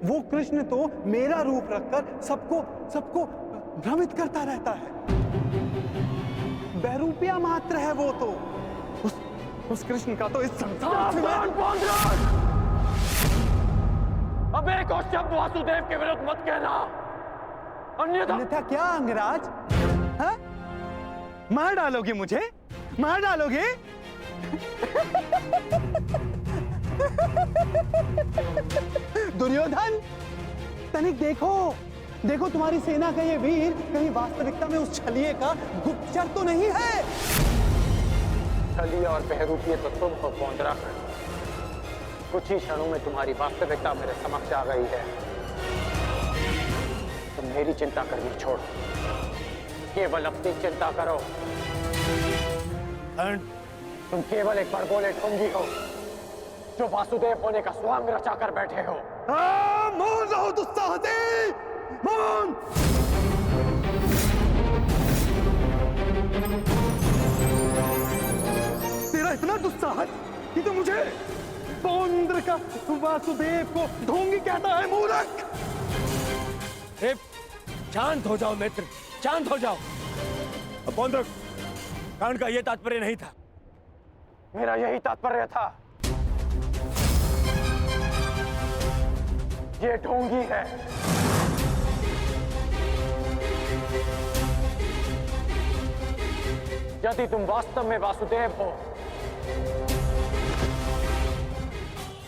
वो कृष्ण तो मेरा रूप रखकर सबको भ्रमित करता रहता है। बहरूपिया मात्र है वो तो। उस कृष्ण का तो इस संसार से अब एक और शब्द वासुदेव के विरुद्ध मत कहना, अन्यथा क्या अंगराज? हाँ? मार डालोगे मुझे? मार डालोगे? दुर्योधन, तनिक देखो तुम्हारी सेना का ये वीर कहीं वास्तविकता में उस छलिए का गुप्तचर तो नहीं है? छलिए और बहरूपीय तो तुम हो पौंडराक। कुछ ही क्षणों में तुम्हारी वास्तविकता मेरे समक्ष आ गई है। तुम मेरी चिंता करनी छोड़ो, केवल अपनी चिंता करो। तुम केवल एक बड़बोले ढोंगी हो जो वासुदेव होने का स्वांग रचाकर बैठे हो। मौन रहो दुस्साहसी, मौन! तेरा इतना दुस्साहस कि तू मुझे पौंद्र का वासुदेव को ढोंगी कहता है, मूर्ख! शांत हो जाओ मित्र, शांत हो जाओ। पौंद्र, कांड का यह तात्पर्य नहीं था। मेरा यही तात्पर्य था। ये ढोंगी है। यदि तुम वास्तव में वासुदेव हो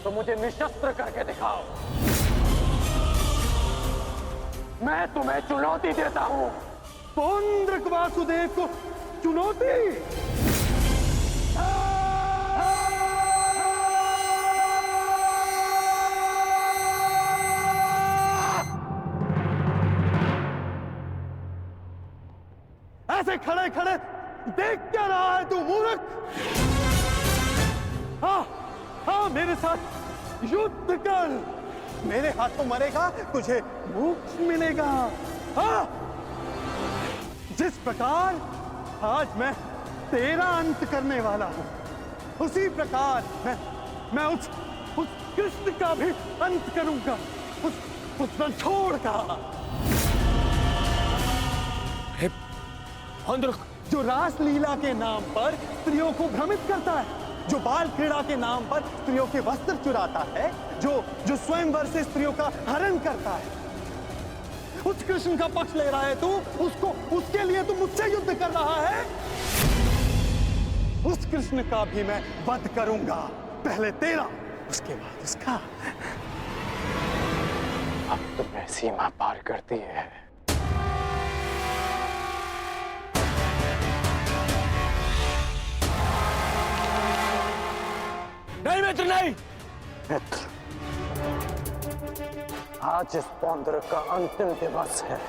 तो मुझे निशस्त्र करके दिखाओ। मैं तुम्हें चुनौती देता हूं। पौंद्र वासुदेव को चुनौती? ऐसे खड़े खड़े देख क्या रहा है तू, मूर्ख? हाँ, मेरे साथ युद्ध कर। मेरे हाथों मरेगा, तुझे मोक्ष मिलेगा। हाँ, जिस प्रकार आज मैं तेरा अंत करने वाला हूं, उसी प्रकार मैं उस कृष्ण का भी अंत करूंगा, उस रणछोड़ का। जो रासलीला के नाम पर स्त्रियों को भ्रमित करता है, जो बाल क्रीड़ा के नाम पर स्त्रियों के वस्त्र चुराता है, जो स्वयंवर से स्त्रियों का हरण करता है, उस कृष्ण का पक्ष ले रहा है तू। उसके लिए तू मुझसे युद्ध कर रहा है। उस कृष्ण का भी मैं वध करूंगा, पहले तेरा, उसके बाद उसका। अब तुम्हें सीमा पार करती है। नहीं मित्र, नहीं। मित्र, आज इस पौंद्र का अंतिम दिवस है।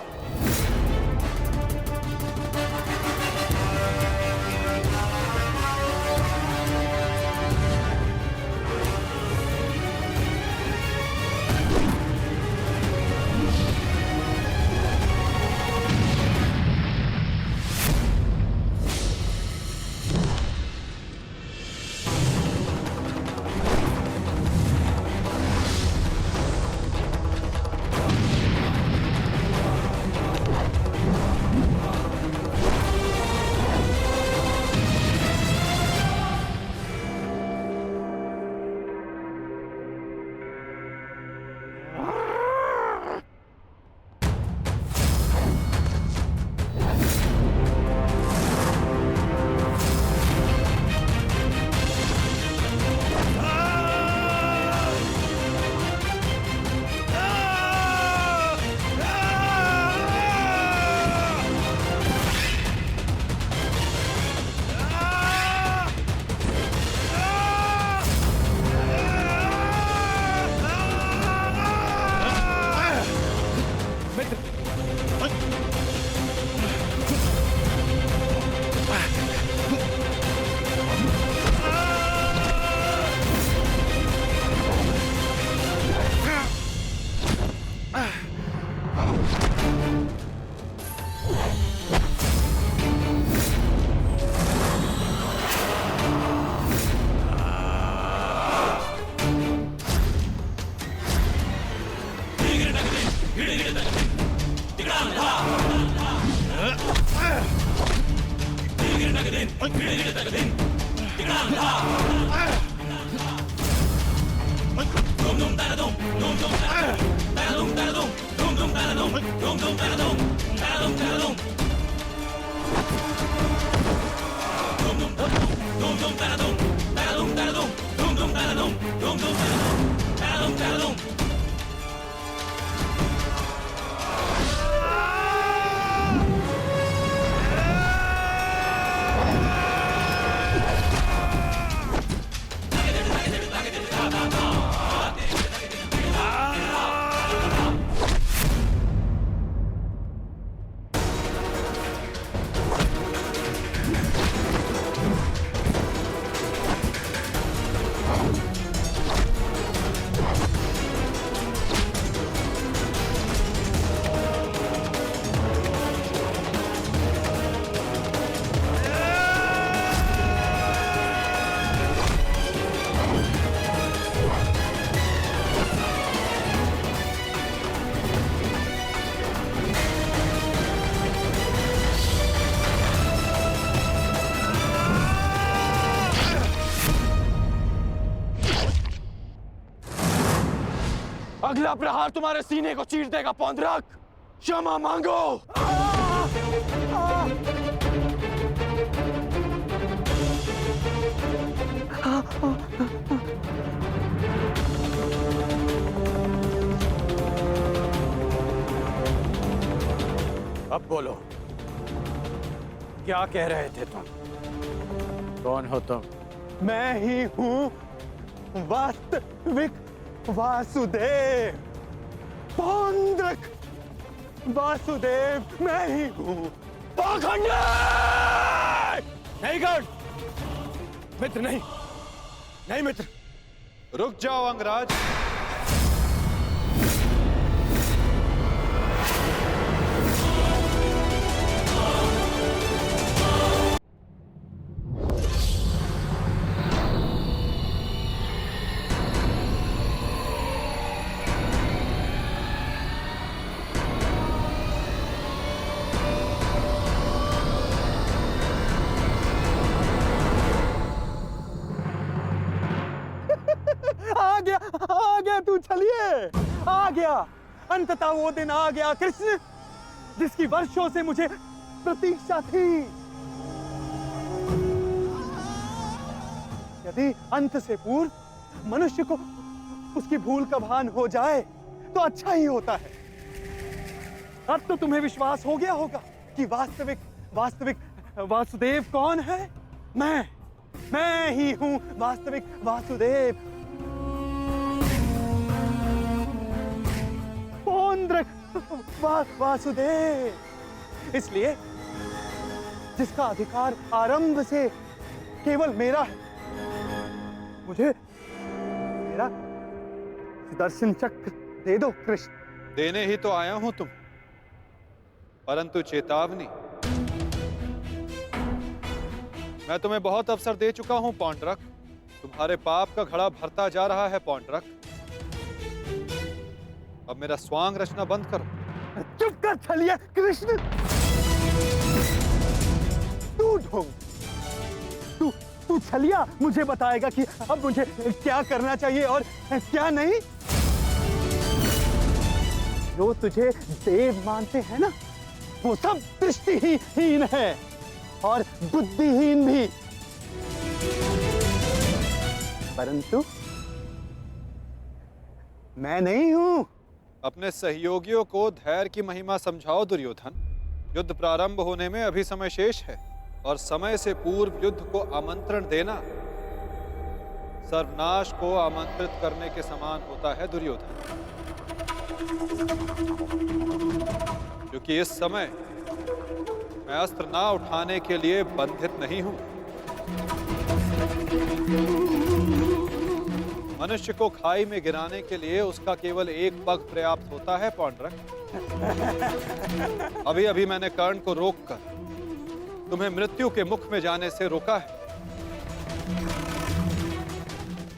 अगला प्रहार तुम्हारे सीने को चीर देगा पौंद्रक। क्षमा मांगो। अब बोलो, क्या कह रहे थे तुम? कौन हो तुम? मैं ही हूँ वास्तविक वासुदेव, पौंद्रक वासुदेव मैं ही हूँ। पाखंडी! नहीं कर मित्र, नहीं नहीं मित्र। रुक जाओ अंगराज। आ गया तू, चलिए आ गया। अंततः वो दिन आ गया कृष्ण, जिसकी वर्षों से मुझे प्रतीक्षा थी। यदि अंत से पूर्व मनुष्य को उसकी भूल का भान हो जाए तो अच्छा ही होता है। अब तो तुम्हें विश्वास हो गया होगा कि वास्तविक वासुदेव कौन है। मैं ही हूं वास्तविक वासुदेव, पौंद्रक वासुदेव। इसलिए जिसका अधिकार आरंभ से केवल मेरा है, मुझे मेरा सुदर्शन चक्र दे दो कृष्ण। देने ही तो आया हूं तुम, परंतु चेतावनी, मैं तुम्हें बहुत अवसर दे चुका हूं पौंड्रक। तुम्हारे पाप का घड़ा भरता जा रहा है पौंड्रक। अब मेरा स्वांग रचना बंद करो। चुप कर छलिया कृष्ण। तू ढोंग, तू छलिया मुझे बताएगा कि अब मुझे क्या करना चाहिए और क्या नहीं। जो तुझे देव मानते हैं ना, वो सब दृष्टिहीन है और बुद्धिहीन भी। परंतु मैं नहीं हूं। अपने सहयोगियों को धैर्य की महिमा समझाओ दुर्योधन। युद्ध प्रारंभ होने में अभी समय शेष है और समय से पूर्व युद्ध को आमंत्रण देना सर्वनाश को आमंत्रित करने के समान होता है दुर्योधन। क्योंकि इस समय मैं अस्त्र ना उठाने के लिए बंधित नहीं हूं। मनुष्य को खाई में गिराने के लिए उसका केवल एक पग पर्याप्त होता है पौंड्रक। अभी अभी मैंने कर्ण को रोककर तुम्हें मृत्यु के मुख में जाने से रोका है।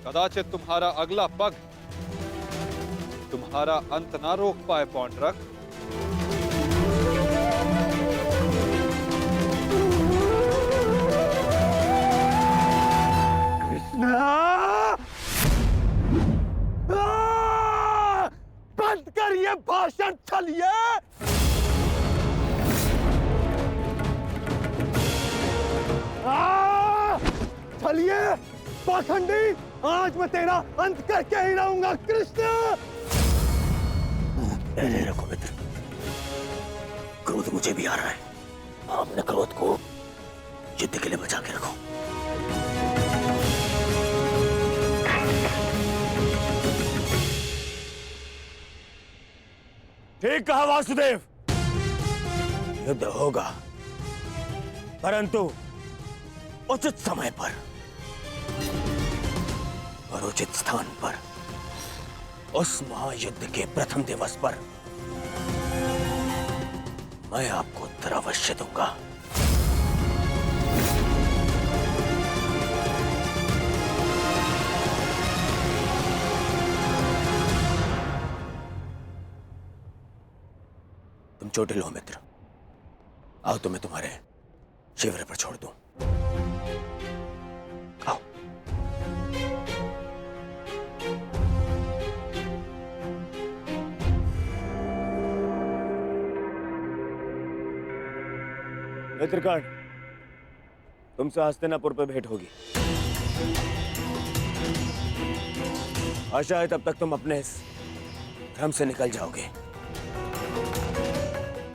कदाचित तुम्हारा अगला पग तुम्हारा अंत ना रोक पाए पौंड्रक। बंद कर ये भाषण छलिए। छलिए पाखंडी, आज मैं तेरा अंत करके ही रहूंगा कृष्ण। पहले रखो मित्र, क्रोध मुझे भी आ रहा है। अपने क्रोध को युद्ध के लिए बचा के रखो। ठीक कहा वासुदेव, युद्ध होगा, परंतु उचित समय पर और उचित स्थान पर, उस महायुद्ध के प्रथम दिवस पर मैं आपको उत्तर अवश्य दूंगा। तुम चोटिल हो मित्र, आओ तुम्हें तुम्हारे शिविर पर छोड़ दूं। आओ। मित्रगण, तुमसे हस्तिनापुर पर भेंट होगी। आशा है तब तक तुम अपने इस भ्रम से निकल जाओगे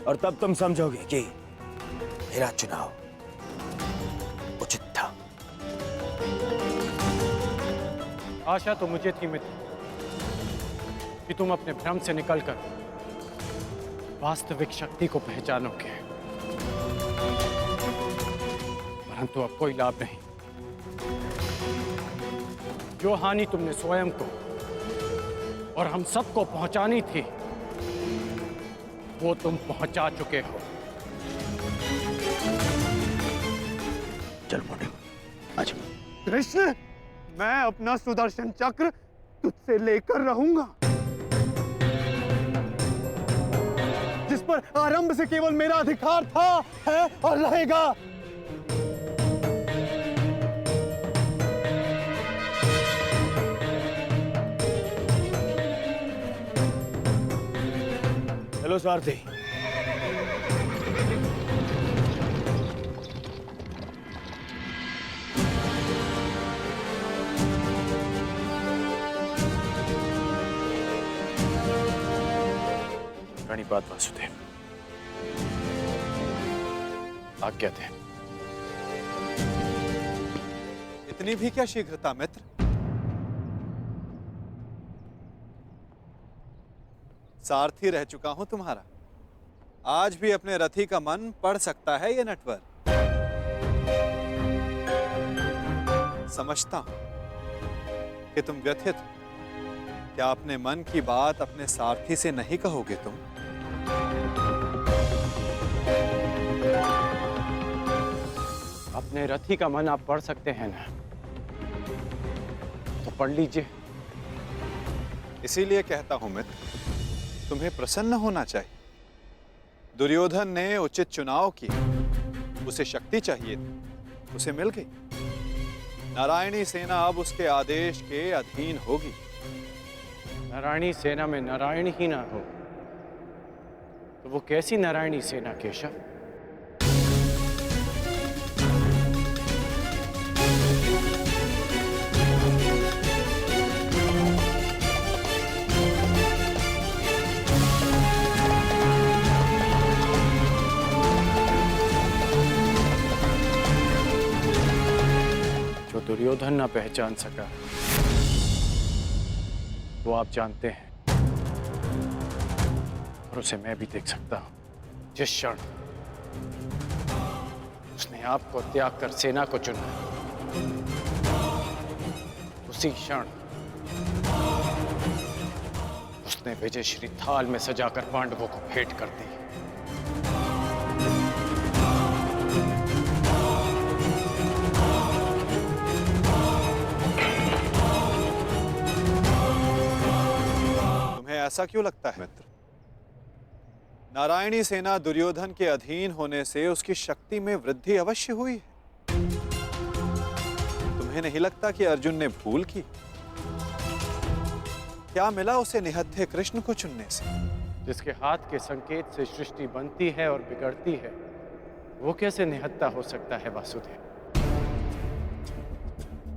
और तब तुम समझोगे कि मेरा चुनाव उचित था। आशा तो मुझे थी मित्र कि तुम अपने भ्रम से निकलकर वास्तविक शक्ति को पहचानोगे, परंतु अब कोई लाभ नहीं। जो हानि तुमने स्वयं को और हम सबको पहुंचानी थी, वो तुम पहुंचा चुके हो। चल मोटे, आज कृष्ण, मैं अपना सुदर्शन चक्र तुझसे लेकर रहूंगा, जिस पर आरंभ से केवल मेरा अधिकार था, है और रहेगा। चलो सारथी। प्रणिपात वासुदेव, आज्ञा दे। इतनी भी क्या शीघ्रता मित्र? सारथी रह चुका हूं तुम्हारा, आज भी अपने रथी का मन पढ़ सकता है ये नटवर। समझता हूं कि तुम व्यथित हो। क्या अपने मन की बात अपने सारथी से नहीं कहोगे तुम? अपने रथी का मन आप पढ़ सकते हैं ना, तो पढ़ लीजिए। इसीलिए कहता हूं मित्र, तुम्हें प्रसन्न होना चाहिए। दुर्योधन ने उचित चुनाव किया, उसे शक्ति चाहिए थी, उसे मिल गई। नारायणी सेना अब उसके आदेश के अधीन होगी। नारायणी सेना में नारायण ही ना हो तो वो कैसी नारायणी सेना केशव? जो दुर्योधन ना पहचान सका, वो आप जानते हैं, और उसे मैं भी देख सकता हूं। जिस क्षण उसने आपको त्याग कर सेना को चुना, उसी क्षण उसने विजय श्री थाल में सजाकर पांडवों को भेंट कर दी। ऐसा क्यों लगता है मित्र? नारायणी सेना दुर्योधन के अधीन होने से उसकी शक्ति में वृद्धि अवश्य हुई है। तुम्हें नहीं लगता कि अर्जुन ने भूल की? क्या मिला उसे निहत्थे कृष्ण को चुनने से? जिसके हाथ के संकेत से सृष्टि बनती है और बिगड़ती है, वो कैसे निहत्था हो सकता है वासुदेव?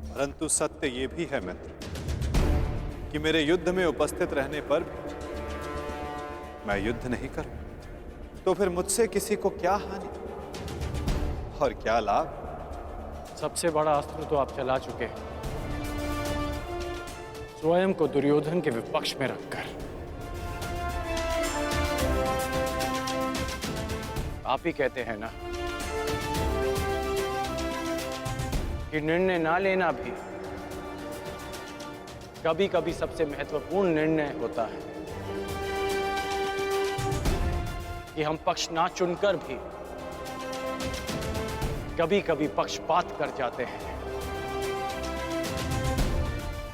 परंतु सत्य ये भी है मित्र कि मेरे युद्ध में उपस्थित रहने पर भी मैं युद्ध नहीं करूं, तो फिर मुझसे किसी को क्या हानि और क्या लाभ? सबसे बड़ा अस्त्र तो आप चला चुके हैं, स्वयं को दुर्योधन के विपक्ष में रखकर। आप ही कहते हैं ना कि निर्णय ना लेना भी कभी कभी सबसे महत्वपूर्ण निर्णय होता है, कि हम पक्ष ना चुनकर भी कभी कभी पक्षपात कर जाते हैं,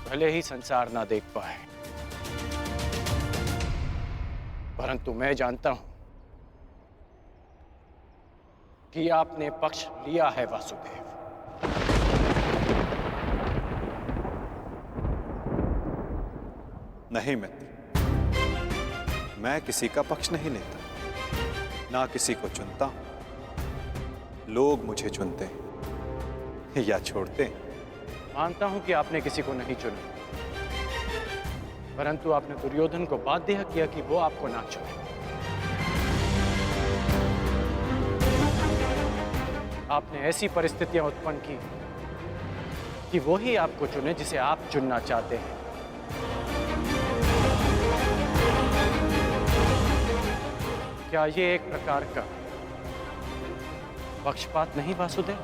भले ही संसार ना देख पाए। परंतु मैं जानता हूं कि आपने पक्ष लिया है वासुदेव। नहीं मित्र, मैं किसी का पक्ष नहीं लेता, ना किसी को चुनता हूं। लोग मुझे चुनते हैं या छोड़ते हैं। मानता हूं कि आपने किसी को नहीं चुना, परंतु आपने दुर्योधन को बाध्य किया कि वो आपको ना चुने। आपने ऐसी परिस्थितियां उत्पन्न की कि वो ही आपको चुने जिसे आप चुनना चाहते हैं। क्या ये एक प्रकार का पक्षपात नहीं वासुदेव?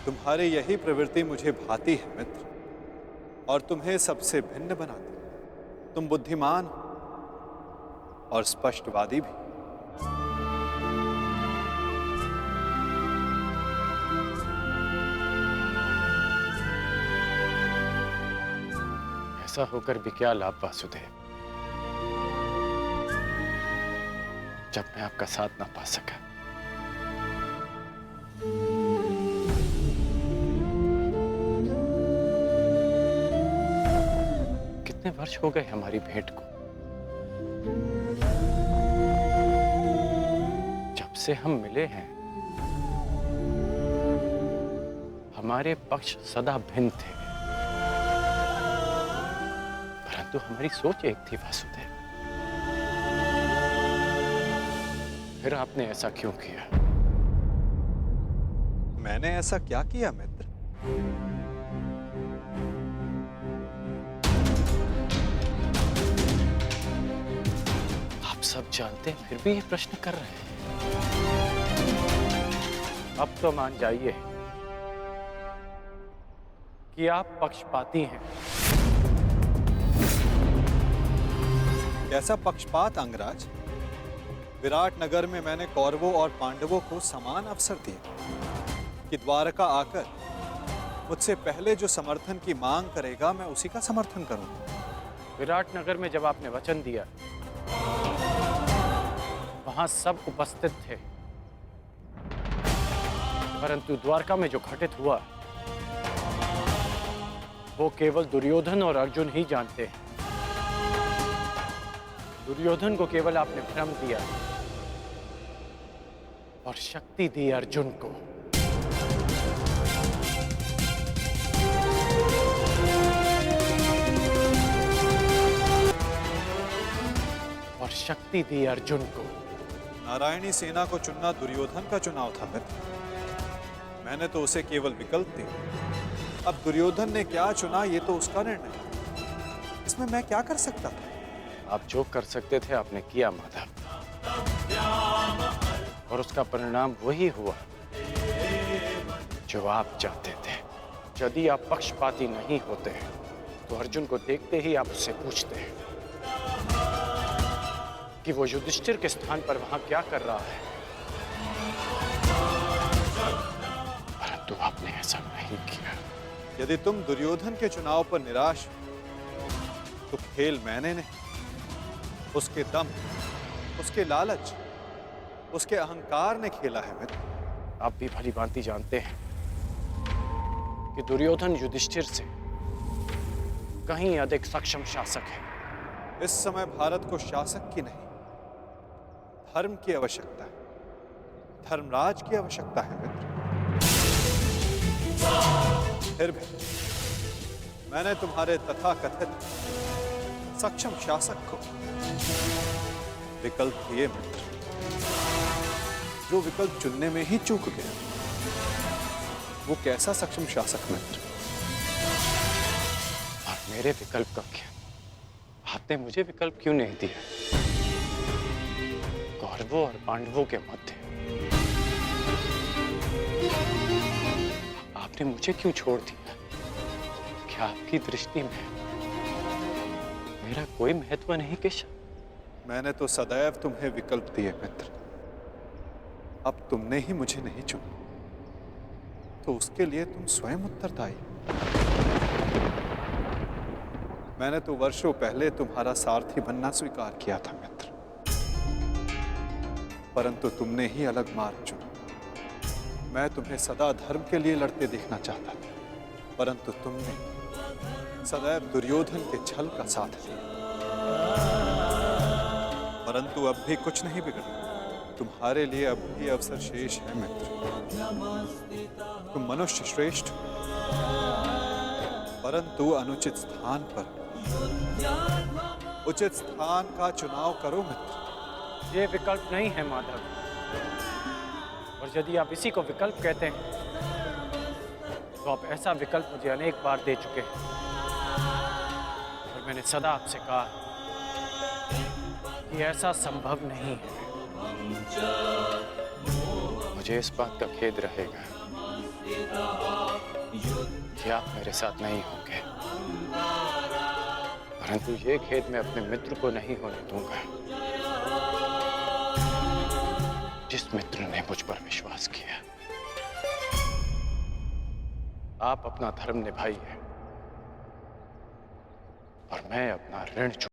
तुम्हारी यही प्रवृत्ति मुझे भाती है मित्र, और तुम्हें सबसे भिन्न बनाती। तुम बुद्धिमान और स्पष्टवादी भी। ऐसा होकर भी क्या लाभ वासुदेव, जब मैं आपका साथ ना पा सका। कितने वर्ष हो गए हमारी भेंट को? जब से हम मिले हैं हमारे पक्ष सदा भिन्न थे, परंतु हमारी सोच एक थी वासुदेव। फिर आपने ऐसा क्यों किया? मैंने ऐसा क्या किया मित्र? आप सब जानते हैं फिर भी ये प्रश्न कर रहे हैं। अब तो मान जाइए कि आप पक्षपाती हैं। कैसा पक्षपात अंगराज? विराट नगर में मैंने कौरवों और पांडवों को समान अवसर दिए कि द्वारका आकर मुझसे पहले जो समर्थन की मांग करेगा मैं उसी का समर्थन करूंगा। विराट नगर में जब आपने वचन दिया, वहां सब उपस्थित थे, परंतु द्वारका में जो घटित हुआ वो केवल दुर्योधन और अर्जुन ही जानते हैं। दुर्योधन को केवल आपने भ्रम दिया और शक्ति दी अर्जुन को। और शक्ति दी अर्जुन को। नारायणी सेना को चुनना दुर्योधन का चुनाव था मित्र। मैंने तो उसे केवल विकल्प दिया। अब दुर्योधन ने क्या चुना ये तो उसका निर्णय। इसमें मैं क्या कर सकता था? आप जो कर सकते थे आपने किया माधव, और उसका परिणाम वही हुआ जो आप चाहते थे। यदि आप पक्षपाती नहीं होते तो अर्जुन को देखते ही आप उससे पूछते कि वो युधिष्ठिर के स्थान पर वहां क्या कर रहा है, परंतु आपने ऐसा नहीं किया। यदि तुम दुर्योधन के चुनाव पर निराश हो, तो खेल मैंने नहीं उसके दम, उसके लालच, उसके अहंकार ने खेला है मित्र। आप भी भली भांति जानते हैं कि दुर्योधन युधिष्ठिर से कहीं अधिक सक्षम शासक है। इस समय भारत को शासक की नहीं, धर्म की आवश्यकता है, धर्मराज की आवश्यकता है मित्र। फिर भी मैंने तुम्हारे तथाकथित सक्षम शासक को विकल्प दिए मित्र, जो विकल्प चुनने में ही चूक गया। वो कैसा सक्षम शासक मित्र? और मेरे विकल्प का क्या? आपने मुझे विकल्प क्यों नहीं दिया? कौरवों और पांडवों के मध्य आपने मुझे क्यों छोड़ दिया? क्या आपकी दृष्टि में मेरा कोई महत्व नहीं केशव? मैंने तो सदैव तुम्हें विकल्प दिए मित्र। अब तुमने ही मुझे नहीं चुना, तो उसके लिए तुम स्वयं उत्तरदायी। मैंने तो वर्षों पहले तुम्हारा सारथी बनना स्वीकार किया था मित्र, परंतु तुमने ही अलग मार्ग चुना। मैं तुम्हें सदा धर्म के लिए लड़ते देखना चाहता था, परंतु तुमने सदैव दुर्योधन के छल का साथ दिया। परंतु अब भी कुछ नहीं बिगड़ा। तुम्हारे लिए अब भी अवसर शेष है मित्र। तुम मनुष्य श्रेष्ठ हो, परंतु अनुचित स्थान पर उचित स्थान का चुनाव करो मित्र। ये विकल्प नहीं है माधव, और यदि आप इसी को विकल्प कहते हैं तो आप ऐसा विकल्प मुझे अनेक बार दे चुके हैं, और मैंने सदा आपसे कहा कि ऐसा संभव नहीं है। मुझे इस बात का खेद रहेगा कि आप मेरे साथ नहीं होंगे, परंतु ये खेद मैं अपने मित्र को नहीं होने दूंगा, जिस मित्र ने मुझ पर विश्वास किया। आप अपना धर्म निभाइए और मैं अपना ऋण